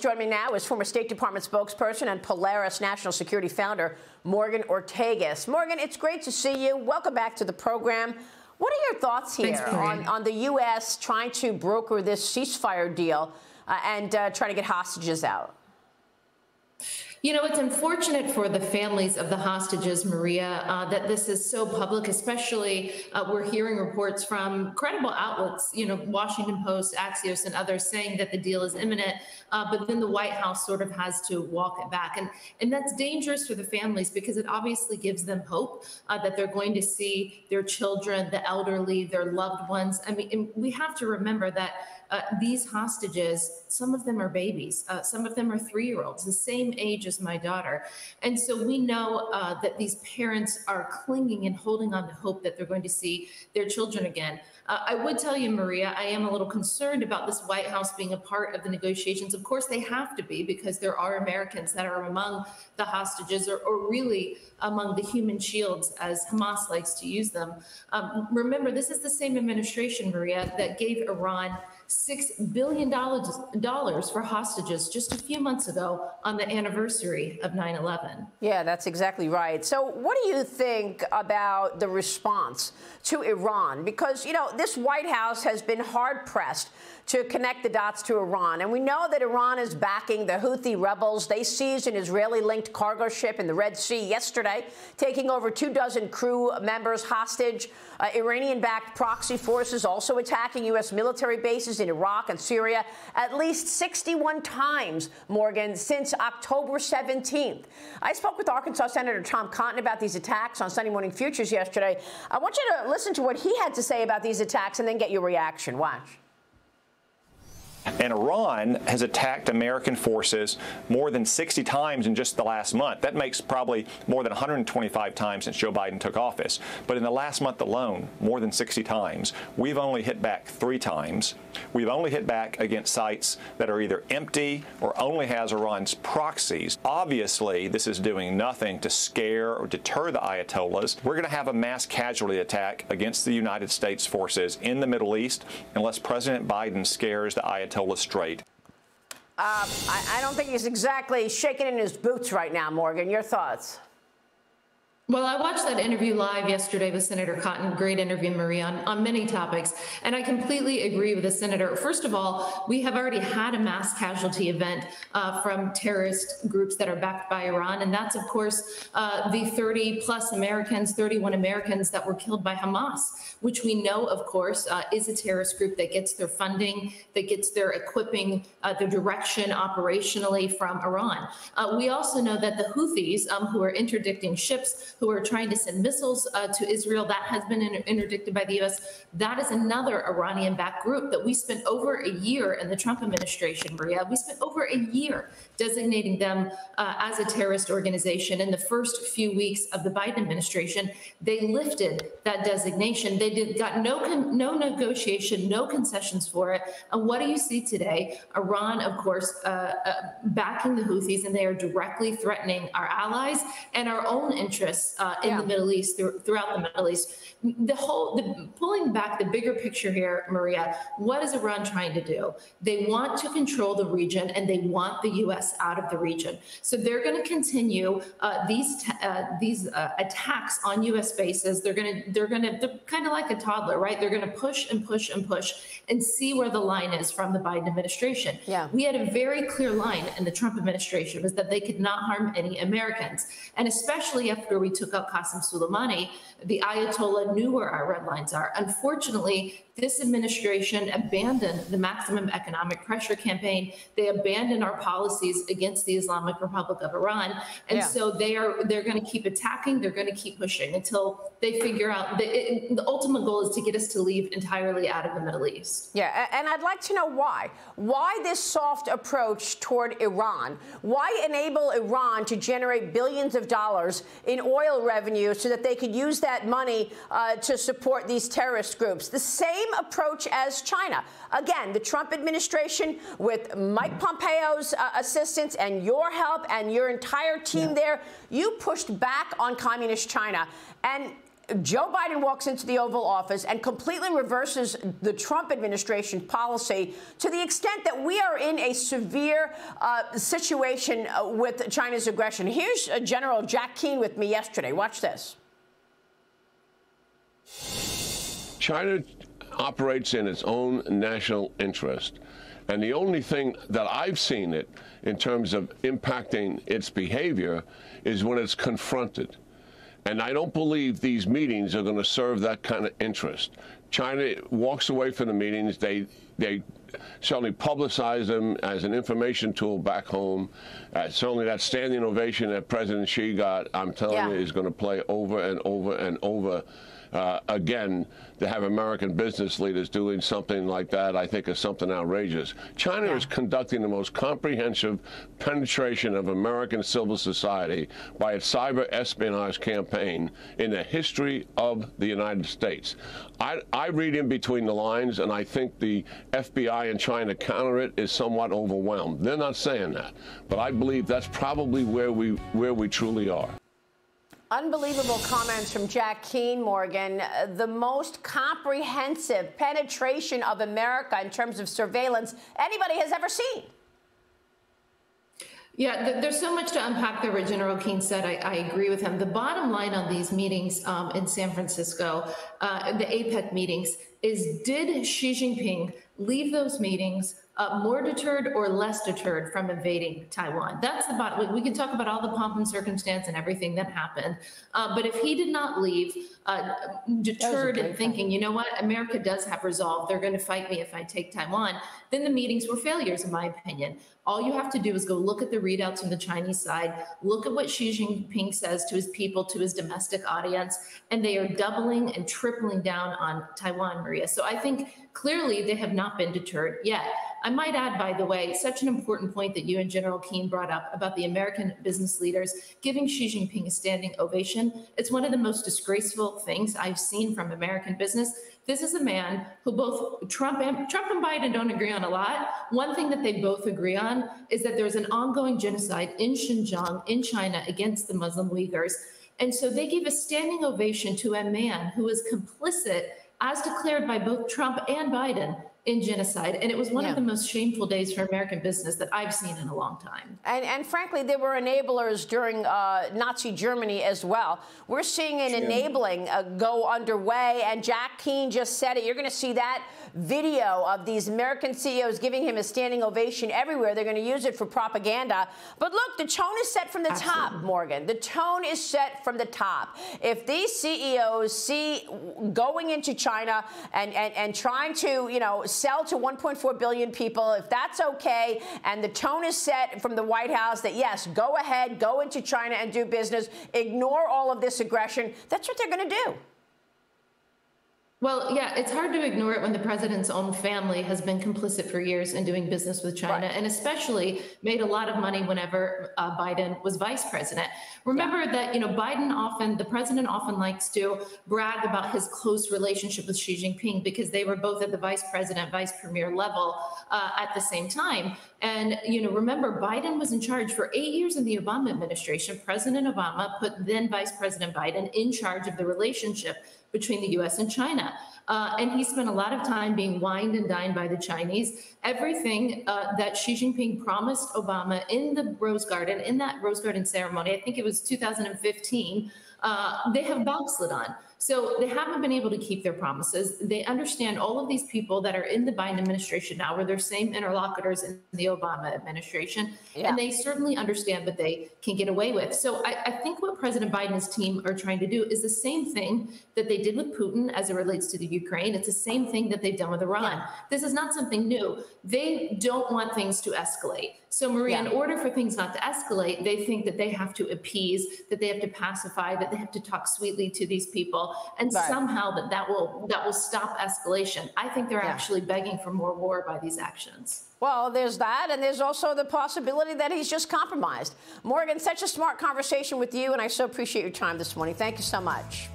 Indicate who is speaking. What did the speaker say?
Speaker 1: Joining me now is former State Department spokesperson and Polaris National Security founder, Morgan Ortagus. Morgan, it's great to see you. Welcome back to the program. What are your thoughts here on the U.S. trying to broker this ceasefire deal and try to get hostages out?
Speaker 2: You know, it's unfortunate for the families of the hostages, Maria, that this is so public, especially we're hearing reports from credible outlets, you know, Washington Post, Axios, and others saying that the deal is imminent, but then the White House sort of has to walk it back. And that's dangerous for the families because it obviously gives them hope that they're going to see their children, the elderly, their loved ones. I mean, we have to remember that these hostages, some of them are babies, some of them are 3-year-olds, the same age as my daughter. And so we know that these parents are clinging and holding on to hope that they're going to see their children again. I would tell you, Maria, I am a little concerned about this White House being a part of the negotiations. Of course, they have to be because there are Americans that are among the hostages or really among the human shields, as Hamas likes to use them. Remember, this is the same administration, Maria, that gave Iran $6 billion for hostages just a few months ago on the anniversary of 9/11.
Speaker 1: Yeah, that's exactly right. So what do you think about the response to Iran? Because, you know, this White House has been hard-pressed to connect the dots to Iran. And we know that Iran is backing the Houthi rebels. They seized an Israeli-linked cargo ship in the Red Sea yesterday, taking over 24 crew members hostage. Iranian-backed proxy forces also attacking U.S. military bases in Iraq and Syria at least 61 times, Morgan, since October 17th. I spoke with Arkansas Senator Tom Cotton about these attacks on Sunday Morning Futures yesterday. I want you to listen to what he had to say about these attacks and then get your reaction. Watch.
Speaker 3: And Iran has attacked American forces more than 60 times in just the last month. That makes probably more than 125 times since Joe Biden took office. But in the last month alone, more than 60 times. We've only hit back 3 times. We've only hit back against sites that are either empty or only has Iran's proxies. Obviously, this is doing nothing to scare or deter the Ayatollahs. We're going to have a mass casualty attack against the United States forces in the Middle East unless President Biden scares the Ayatollahs straight.
Speaker 1: I don't think he's exactly shaking in his boots right now, Morgan. Your thoughts?
Speaker 2: Well, I watched that interview live yesterday with Senator Cotton. Great interview, Maria, on many topics. And I completely agree with the senator. First of all, we have already had a mass casualty event from terrorist groups that are backed by Iran. And that's, of course, the 30-plus Americans, 31 Americans that were killed by Hamas, which we know, of course, is a terrorist group that gets their funding, that gets their equipping, their direction operationally from Iran. We also know that the Houthis, who are interdicting ships, who are trying to send missiles to Israel, that has been interdicted by the U.S. That is another Iranian-backed group that we spent over a year in the Trump administration, Maria. We spent over a year designating them as a terrorist organization. In the first few weeks of the Biden administration, they lifted that designation. They got no negotiation, no concessions for it. And what do you see today? Iran, of course, backing the Houthis, and they are directly threatening our allies and our own interests in the Middle East, throughout the Middle East. Pulling back the bigger picture here, Maria, what is Iran trying to do? They want to control the region, and they want the U.S. out of the region. So they're going to continue these attacks on U.S. bases. They're kind of like a toddler, right? They're going to push and push and push and see where the line is from the Biden administration. Yeah. We had a very clear line in the Trump administration, was that they could not harm any Americans. And especially after we took out Qasem Soleimani, the Ayatollah knew where our red lines are. Unfortunately, this administration abandoned the maximum economic pressure campaign. They abandoned our policies against the Islamic Republic of Iran. And so they're going to keep attacking. They're going to keep pushing until they figure out the ultimate goal is to get us to leave entirely out of the Middle East.
Speaker 1: Yeah, and I'd like to know why. Why this soft approach toward Iran? Why enable Iran to generate billions of dollars in oil revenue so that they could use that money to support these terrorist groups? The same approach as China. Again, the Trump administration, with Mike Pompeo's assistance and your help and your entire team there, you pushed back on communist China. And Joe Biden walks into the Oval Office and completely reverses the Trump administration policy to the extent that we are in a severe situation with China's aggression. Here's General Jack Keane with me yesterday. Watch this.
Speaker 4: China operates in its own national interest. And the only thing that I've seen it in terms of impacting its behavior is when it's confronted. And I don't believe these meetings are going to serve that kind of interest. China walks away from the meetings. They certainly publicize them as an information tool back home. Certainly that standing ovation that President Xi got, I'm telling you, is going to play over and over and over again. To have American business leaders doing something like that, I think is something outrageous. China is conducting the most comprehensive penetration of American civil society by its cyber espionage campaign in the history of the United States. I read in between the lines, and I think the FBI in China counter it is somewhat overwhelmed. They're not saying that, but I believe that's probably where we truly are.
Speaker 1: Unbelievable comments from Jack Keane, Morgan. The most comprehensive penetration of America in terms of surveillance anybody has ever seen.
Speaker 2: Yeah, there's so much to unpack there what General Keane said. I agree with him. The bottom line on these meetings in San Francisco, the APEC meetings, is did Xi Jinping leave those meetings more deterred or less deterred from invading Taiwan? That's the bottom. We can talk about all the pomp and circumstance and everything that happened. But if he did not leave deterred and thinking, you know what, America does have resolve, they're going to fight me if I take Taiwan, then the meetings were failures, in my opinion. All you have to do is go look at the readouts from the Chinese side, look at what Xi Jinping says to his people, to his domestic audience, and they are doubling and tripling down on Taiwan, Maria. So I think clearly they have not been deterred yet. I might add, by the way, such an important point that you and General Keane brought up about the American business leaders giving Xi Jinping a standing ovation. It's one of the most disgraceful things I've seen from American business. This is a man who both Trump and Biden don't agree on a lot. One thing that they both agree on is that there's an ongoing genocide in Xinjiang, in China, against the Muslim Uyghurs. And so they gave a standing ovation to a man who is complicit, as declared by both Trump and Biden, in genocide. And it was one of the most shameful days for American business that I've seen in a long time.
Speaker 1: And frankly, there were enablers during Nazi Germany as well. We're seeing an enabling go underway. And Jack Keane just said it. You're going to see that video of these American CEOs giving him a standing ovation everywhere. They're going to use it for propaganda. But look, the tone is set from the top, Morgan. The tone is set from the top. If these CEOs see going into China and trying to, you know, sell to 1.4 billion people, if that's okay, and the tone is set from the White House that, yes, go ahead, go into China and do business, ignore all of this aggression, that's what they're going to do.
Speaker 2: Well, yeah, it's hard to ignore it when the president's own family has been complicit for years in doing business with China, and especially made a lot of money whenever Biden was vice president. Remember that, you know, the president often likes to brag about his close relationship with Xi Jinping because they were both at the vice president, vice premier level at the same time. And, you know, remember, Biden was in charge for 8 years in the Obama administration. President Obama put then Vice President Biden in charge of the relationship between the U.S. and China. And he spent a lot of time being wined and dined by the Chinese. Everything that Xi Jinping promised Obama in the Rose Garden, in that Rose Garden ceremony, I think it was 2015, they have backslid on. So they haven't been able to keep their promises. They understand all of these people that are in the Biden administration now were their same interlocutors in the Obama administration. And they certainly understand what they can get away with. So I think what President Biden and his team are trying to do is the same thing that they did with Putin as it relates to the Ukraine. It's the same thing that they've done with Iran. This is not something new. They don't want things to escalate. So, Maria, in order for things not to escalate, they think that they have to appease, that they have to pacify, that they have to talk sweetly to these people, and somehow that will stop escalation. I think they're actually begging for more war by these actions.
Speaker 1: Well, there's that, and there's also the possibility that he's just compromised. Morgan, such a smart conversation with you, and I so appreciate your time this morning. Thank you so much.